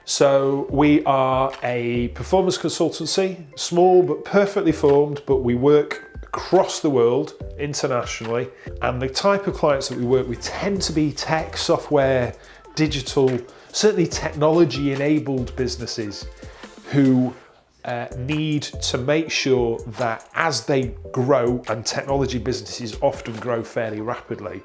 So we are a performance consultancy, small but perfectly formed, but we work across the world, internationally. And the type of clients that we work with tend to be tech, software, digital, certainly technology-enabled businesses who need to make sure that as they grow, and technology businesses often grow fairly rapidly,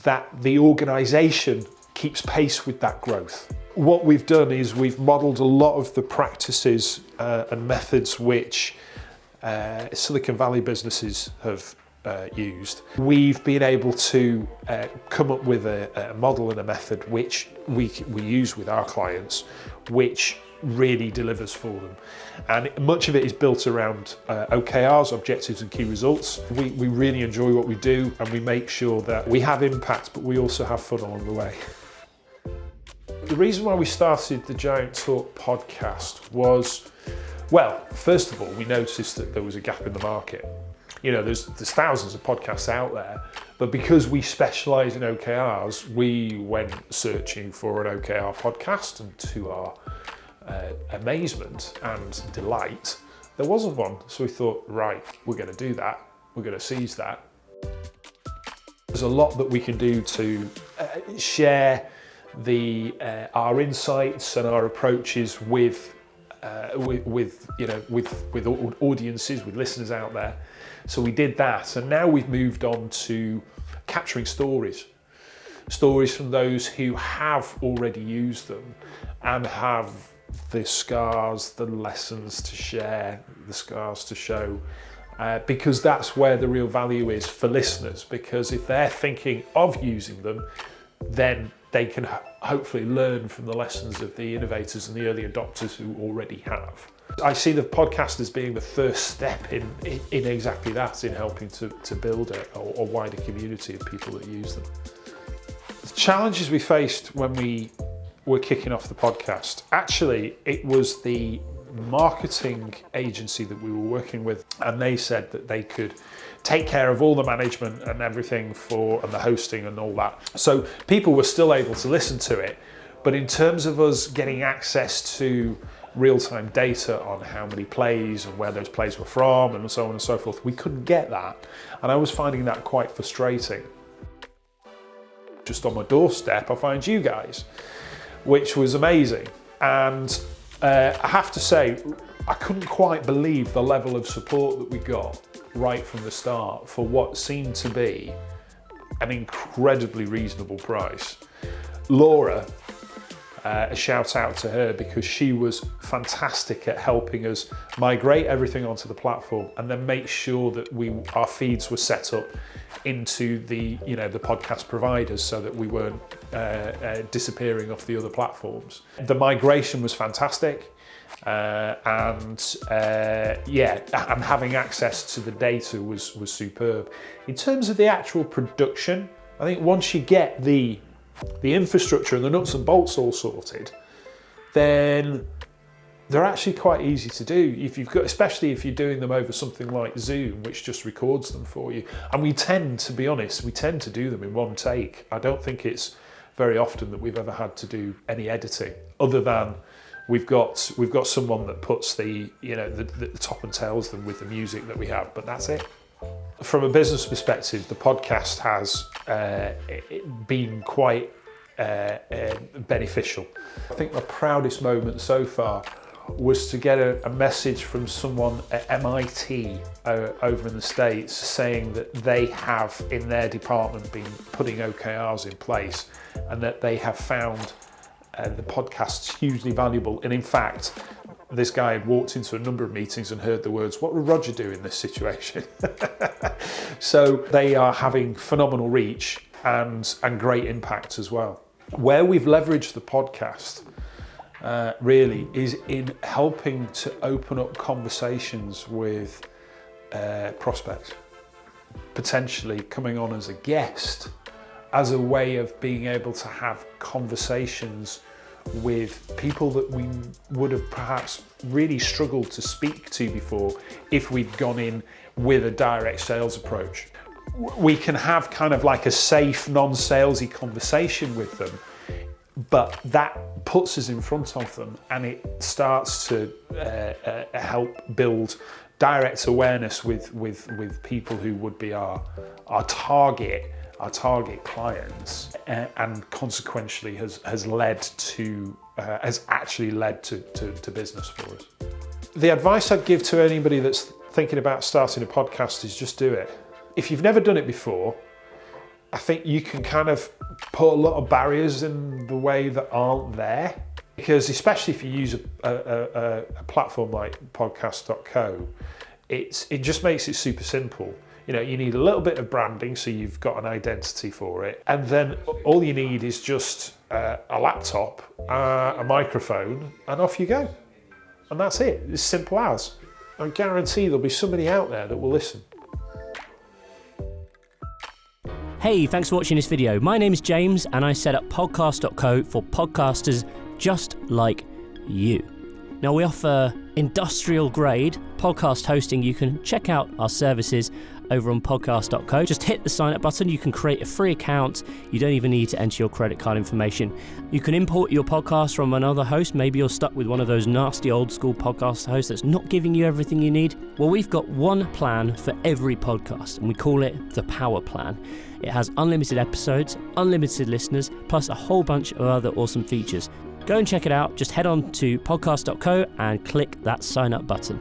that the organisation keeps pace with that growth. What we've done is we've modelled a lot of the practices and methods which Silicon Valley businesses have used. We've been able to come up with a model and a method which we use with our clients, which really delivers for them. And much of it is built around OKRs, objectives and key results. We really enjoy what we do, and we make sure that we have impact, but we also have fun along the way. The reason why we started the Giant Talk podcast was, well, first of all, we noticed that there was a gap in the market. You know, there's thousands of podcasts out there, but because we specialise in OKRs, we went searching for an OKR podcast, and to our amazement and delight, there wasn't one. So we thought, right, we're going to do that. We're going to seize that. There's a lot that we can do to share our insights and our approaches with audiences, with listeners out there. So we did that, and now we've moved on to capturing stories from those who have already used them and have the scars, the lessons to share, the scars to show, because that's where the real value is for listeners, because if they're thinking of using them, then they can hopefully learn from the lessons of the innovators and the early adopters who already have. I see the podcast as being the first step in exactly that, in helping to build a wider community of people that use them. The challenges we faced when we were kicking off the podcast, actually it was the marketing agency that we were working with, and they said that they could take care of all the management and everything and the hosting and all that. So people were still able to listen to it, but in terms of us getting access to real-time data on how many plays and where those plays were from and so on and so forth, we couldn't get that. And I was finding that quite frustrating. Just on my doorstep, I find you guys, which was amazing. And I have to say, I couldn't quite believe the level of support that we got right from the start for what seemed to be an incredibly reasonable price. Laura, a shout out to her, because she was fantastic at helping us migrate everything onto the platform and then make sure that our feeds were set up into the podcast providers so that we weren't disappearing off the other platforms. The migration was fantastic, and having access to the data was superb. In terms of the actual production, I think once you get the infrastructure and the nuts and bolts all sorted, then they're actually quite easy to do. Especially if you're doing them over something like Zoom, which just records them for you. And we tend to do them in one take. I don't think it's very often that we've ever had to do any editing, other than we've got someone that puts the top and tails them with the music that we have, but that's it. From a business perspective, the podcast has been quite beneficial. I think the proudest moment so far was to get a message from someone at MIT over in the States saying that they have in their department been putting OKRs in place, and that they have found the podcasts hugely valuable. And in fact, this guy had walked into a number of meetings and heard the words, "What would Roger do in this situation?" So they are having phenomenal reach and great impact as well. Where we've leveraged the podcast really is in helping to open up conversations with prospects, potentially coming on as a guest, as a way of being able to have conversations with people that we would have perhaps really struggled to speak to before if we'd gone in with a direct sales approach. we can have kind of like a safe, non-salesy conversation with them, but that puts us in front of them, and it starts to help build direct awareness with people who would be our target clients, and consequentially has actually led to business for us. The advice I'd give to anybody that's thinking about starting a podcast is just do it. If you've never done it before, I think you can kind of put a lot of barriers in the way that aren't there, because especially if you use a platform like Podcast.co, it just makes it super simple. You know, you need a little bit of branding so you've got an identity for it, and then all you need is just a laptop, a microphone, and off you go. And that's it. It's simple as. I guarantee there'll be somebody out there that will listen. Hey, thanks for watching this video. My name is James, and I set up Podcast.co for podcasters just like you. Now, we offer industrial grade podcast hosting. You can check out our services over on Podcast.co. Just hit the sign up button. You can create a free account. You don't even need to enter your credit card information. You can import your podcast from another host. Maybe you're stuck with one of those nasty old school podcast hosts that's not giving you everything you need. Well, we've got one plan for every podcast, and we call it the Power Plan. It has unlimited episodes, unlimited listeners, plus a whole bunch of other awesome features. Go and check it out. Just head on to Podcast.co and click that sign up button.